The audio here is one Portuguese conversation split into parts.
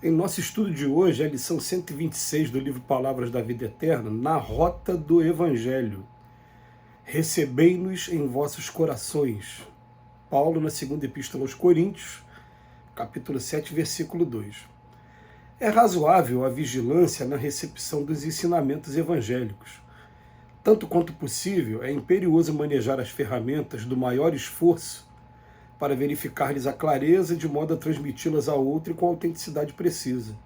Em nosso estudo de hoje, a lição 126 do livro Palavras da Vida Eterna, na rota do Evangelho. Recebei-nos em vossos corações. Paulo, na segunda epístola aos Coríntios, capítulo 7, versículo 2. É razoável a vigilância na recepção dos ensinamentos evangélicos. Tanto quanto possível, é imperioso manejar as ferramentas do maior esforço para verificar-lhes a clareza de modo a transmiti-las a outro e com a autenticidade precisa.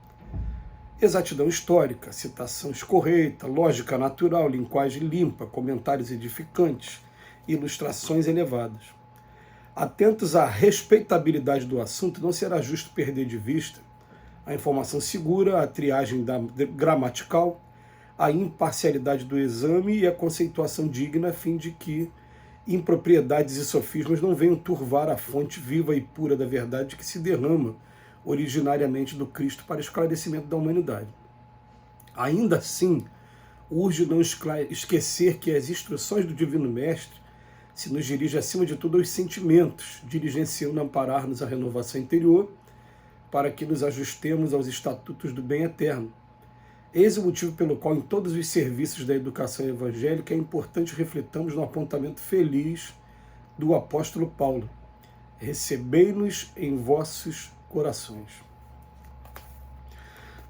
Exatidão histórica, citação escorreita, lógica natural, linguagem limpa, comentários edificantes, ilustrações elevadas. Atentos à respeitabilidade do assunto, não será justo perder de vista a informação segura, a triagem gramatical, a imparcialidade do exame e a conceituação digna, a fim de que impropriedades e sofismas não venham turvar a fonte viva e pura da verdade que se derrama originariamente do Cristo para esclarecimento da humanidade. Ainda assim, urge não esquecer que as instruções do Divino Mestre se nos dirigem acima de tudo aos sentimentos, diligenciando amparar-nos a renovação interior para que nos ajustemos aos estatutos do bem eterno. Eis o motivo pelo qual, em todos os serviços da educação evangélica, é importante refletamos no apontamento feliz do apóstolo Paulo. Recebei-nos em vossos corações.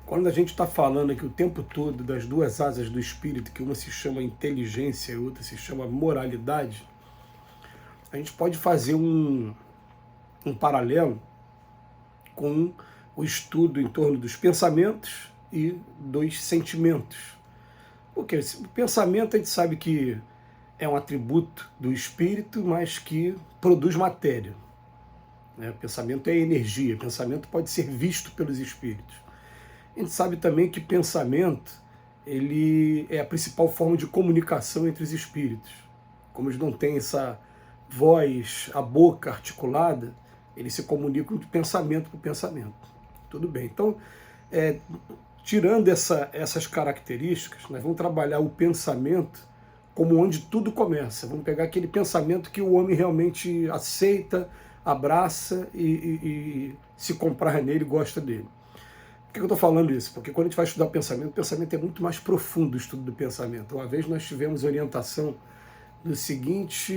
Quando a gente está falando aqui o tempo todo das duas asas do espírito, que uma se chama inteligência e outra se chama moralidade, a gente pode fazer um paralelo com o estudo em torno dos pensamentos e dos sentimentos. Porque o pensamento a gente sabe que é um atributo do espírito, mas que produz matéria. Pensamento é energia, pensamento pode ser visto pelos espíritos. A gente sabe também que pensamento ele é a principal forma de comunicação entre os espíritos. Como eles não têm essa voz, a boca articulada, eles se comunicam de pensamento para pensamento. Tudo bem. Então, tirando essas características, nós vamos trabalhar o pensamento como onde tudo começa. Vamos pegar aquele pensamento que o homem realmente aceita, abraça e se comprar nele, gosta dele. Por que eu estou falando isso? Porque quando a gente vai estudar o pensamento é muito mais profundo o estudo do pensamento. Uma vez nós tivemos orientação da seguinte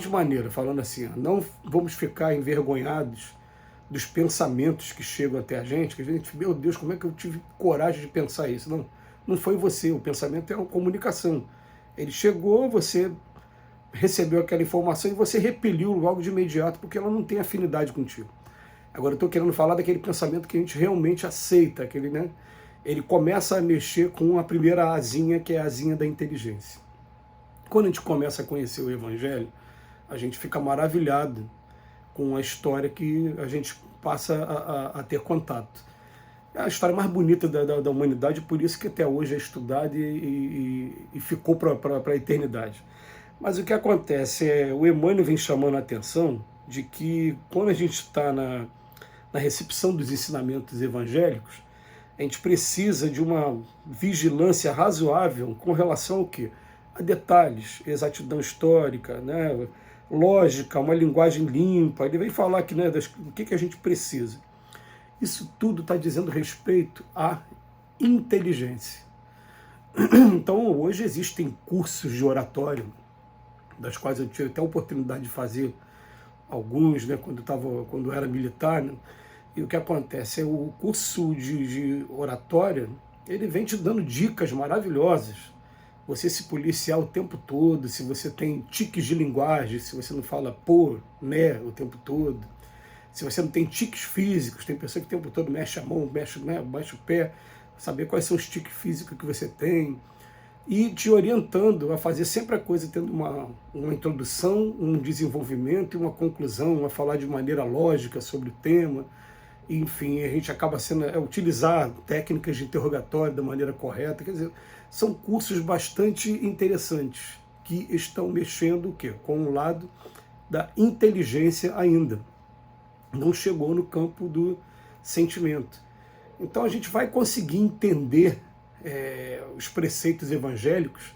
maneira, falando assim, não vamos ficar envergonhados dos pensamentos que chegam até a gente meu Deus, como é que eu tive coragem de pensar isso? Não foi você, o pensamento é uma comunicação. Ele chegou, você recebeu aquela informação e você repeliu logo de imediato, porque ela não tem afinidade contigo. Agora eu estou querendo falar daquele pensamento que a gente realmente aceita, ele começa a mexer com a primeira asinha, que é a asinha da inteligência. Quando a gente começa a conhecer o Evangelho, a gente fica maravilhado com a história que a gente passa a ter contato. É a história mais bonita da humanidade, por isso que até hoje é estudada e ficou para a eternidade. Mas o que acontece o Emmanuel vem chamando a atenção de que quando a gente está na recepção dos ensinamentos evangélicos, a gente precisa de uma vigilância razoável com relação ao quê? A detalhes, exatidão histórica, lógica, uma linguagem limpa. Ele vem falar aqui do que a gente precisa. Isso tudo está dizendo respeito à inteligência. Então, hoje existem cursos de oratório, das quais eu tive até a oportunidade de fazer alguns, quando eu era militar. E o que acontece o curso de oratória, ele vem te dando dicas maravilhosas. Você se policiar o tempo todo, se você tem tiques de linguagem, se você não fala pô, né, o tempo todo, se você não tem tiques físicos, tem pessoa que o tempo todo mexe a mão, mexe o pé, saber quais são os tiques físicos que você tem, e te orientando a fazer sempre a coisa tendo uma introdução, um desenvolvimento e uma conclusão, a falar de maneira lógica sobre o tema. Enfim, a gente acaba utilizar técnicas de interrogatório da maneira correta. Quer dizer, são cursos bastante interessantes que estão mexendo com o lado da inteligência ainda. Não chegou no campo do sentimento. Então a gente vai conseguir entender os preceitos evangélicos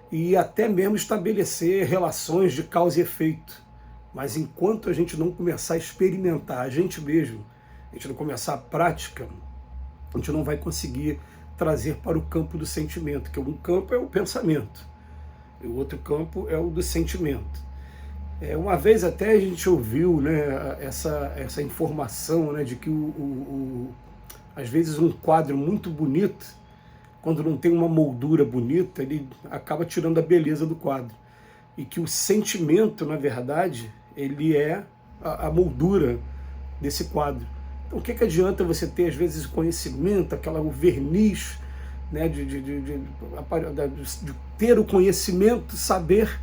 e até mesmo estabelecer relações de causa e efeito. Mas enquanto a gente não começar a experimentar a gente mesmo, a gente não começar a prática, a gente não vai conseguir trazer para o campo do sentimento, que um campo é o pensamento, e o outro campo é o do sentimento. Uma vez até a gente ouviu, né, essa informação, né, de que às vezes um quadro muito bonito, quando não tem uma moldura bonita, ele acaba tirando a beleza do quadro. E que o sentimento, na verdade, ele é a moldura desse quadro. Então o que adianta você ter, às vezes, conhecimento, o verniz, né, de ter o conhecimento, saber,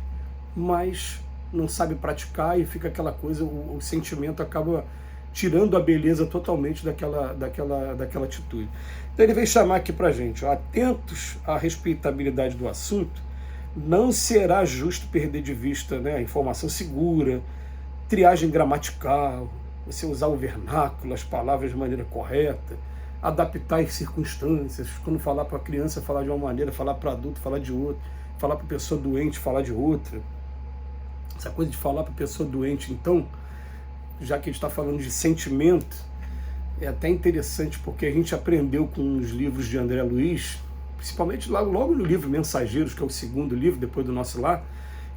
mas não sabe praticar, e fica aquela coisa, o sentimento acaba tirando a beleza totalmente daquela atitude. Então ele vem chamar aqui para a gente, atentos à respeitabilidade do assunto, não será justo perder de vista, né, a informação segura, triagem gramatical, você usar o vernáculo, as palavras de maneira correta, adaptar as circunstâncias, quando falar para a criança, falar de uma maneira, falar para o adulto, falar de outra, falar para a pessoa doente, falar de outra. Essa coisa de falar para a pessoa doente, então, já que a gente está falando de sentimento, é até interessante, porque a gente aprendeu com os livros de André Luiz, principalmente logo no livro Mensageiros, que é o segundo livro, depois do nosso lar,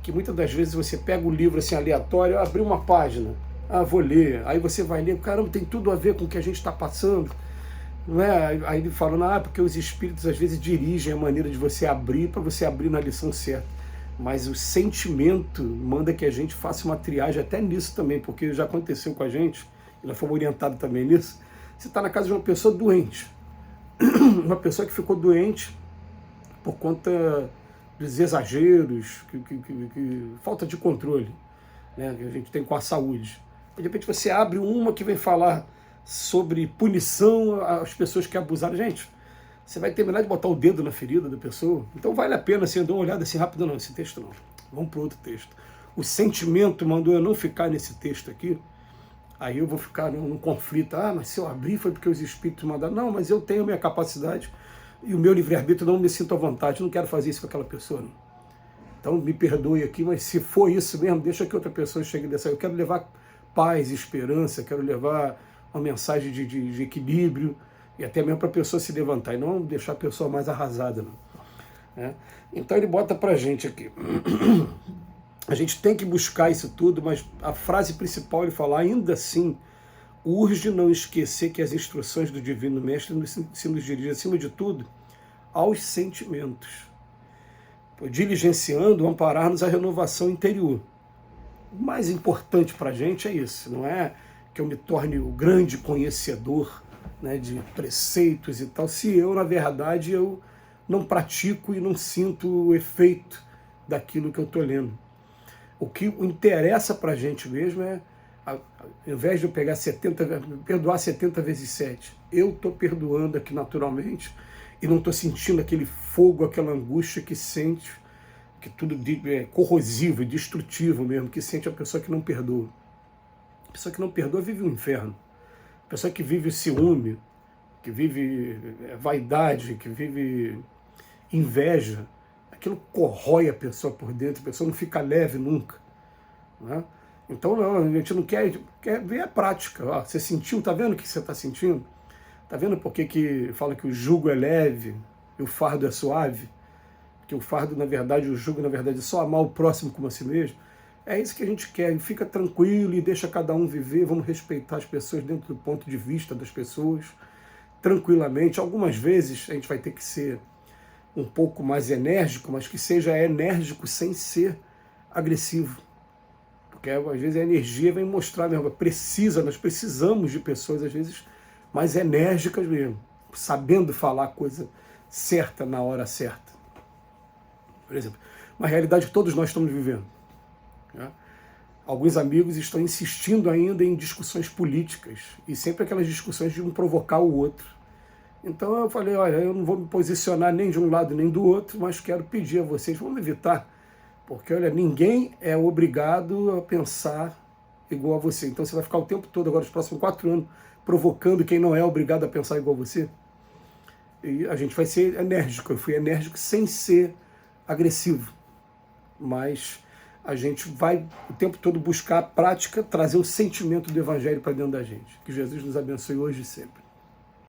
que muitas das vezes você pega o livro assim aleatório, abriu uma página, vou ler, aí você vai ler, caramba, tem tudo a ver com o que a gente está passando, não é? Aí ele falando, porque os espíritos às vezes dirigem a maneira de você abrir, para você abrir na lição certa. Mas o sentimento manda que a gente faça uma triagem até nisso também, porque já aconteceu com a gente, e nós fomos orientados também nisso. Você está na casa de uma pessoa doente, uma pessoa que ficou doente por conta dos exageros, falta de controle, né, que a gente tem com a saúde. De repente você abre uma que vem falar sobre punição às pessoas que abusaram. Gente, você vai terminar de botar o dedo na ferida da pessoa. Então vale a pena assim, dar uma olhada assim rápido, não, esse texto não. Vamos para outro texto. O sentimento mandou eu não ficar nesse texto aqui. Aí eu vou ficar num conflito. Mas se eu abrir foi porque os espíritos mandaram. Não, mas eu tenho a minha capacidade e o meu livre-arbítrio, não me sinto à vontade. Não quero fazer isso com aquela pessoa, não. Então me perdoe aqui, mas se for isso mesmo, deixa que outra pessoa chegue dessa. Eu quero levar paz, esperança, quero levar uma mensagem de equilíbrio, e até mesmo para a pessoa se levantar, e não deixar a pessoa mais arrasada, não. Então ele bota para a gente aqui, a gente tem que buscar isso tudo, mas a frase principal ele fala, ainda assim, urge não esquecer que as instruções do Divino Mestre se nos dirigem, acima de tudo, aos sentimentos, diligenciando, amparar-nos a renovação interior. O mais importante para a gente é isso, não é que eu me torne o grande conhecedor, né, de preceitos e tal, se eu, na verdade, eu não pratico e não sinto o efeito daquilo que eu estou lendo. O que interessa para a gente mesmo é, ao invés de eu pegar perdoar 70 vezes 7, eu estou perdoando aqui naturalmente e não estou sentindo aquele fogo, aquela angústia que sente, que tudo é corrosivo e destrutivo mesmo, que sente a pessoa que não perdoa. A pessoa que não perdoa vive um inferno. A pessoa que vive ciúme, que vive vaidade, que vive inveja, aquilo corrói a pessoa por dentro, a pessoa não fica leve nunca, né? Então não, a gente não quer ver a prática. Você sentiu, está vendo o que você está sentindo? Está vendo por que fala que o jugo é leve e o fardo é suave? Que o fardo, na verdade, o jugo, na verdade, é só amar o próximo como a si mesmo. É isso que a gente quer, fica tranquilo e deixa cada um viver, vamos respeitar as pessoas dentro do ponto de vista das pessoas, tranquilamente. Algumas vezes a gente vai ter que ser um pouco mais enérgico, mas que seja enérgico sem ser agressivo. Porque às vezes a energia vem mostrar mesmo, nós precisamos de pessoas, às vezes, mais enérgicas mesmo, sabendo falar a coisa certa na hora certa. Por exemplo, uma realidade que todos nós estamos vivendo. Alguns amigos estão insistindo ainda em discussões políticas, e sempre aquelas discussões de um provocar o outro. Então eu falei, olha, eu não vou me posicionar nem de um lado nem do outro, mas quero pedir a vocês, vamos evitar, porque olha, ninguém é obrigado a pensar igual a você. Então você vai ficar o tempo todo, agora os próximos 4 anos, provocando quem não é obrigado a pensar igual a você. E a gente vai ser enérgico, eu fui enérgico sem ser agressivo, mas a gente vai o tempo todo buscar a prática, trazer o sentimento do Evangelho para dentro da gente. Que Jesus nos abençoe hoje e sempre.